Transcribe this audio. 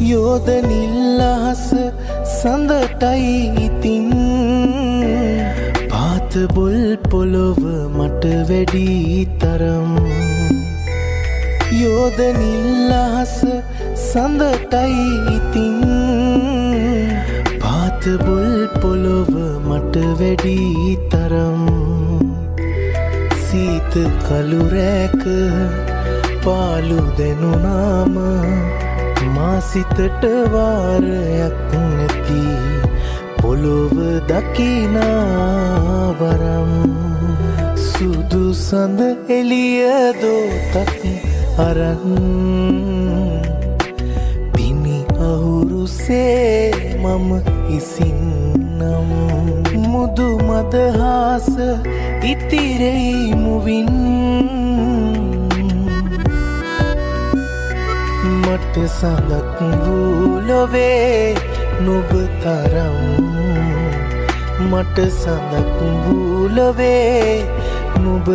යෝධ නිල්ලහස සඳටයි ඉතින් පාත බොල් පොළොව මට වැඩි තරම් යෝධ නිල්ලහස සඳටයි ඉතින් පාත බොල් පොළොව මට වැඩි තරම් සීත කළු රැක පාලු දෙනුනාම මා සිතට වාරයක් නැති පොළොව දකිනාවරම් සුදු සඳ එළිය දෝතක් අරන් පිණි අහුරුසේ මම ඉසින්නම් මුදු මදහාස ඉතිරෙයි මුවින් මට සඳක් වූ ලොවේ නුඹ තරම් මට සඳක් වූ ලොවේ නුඹ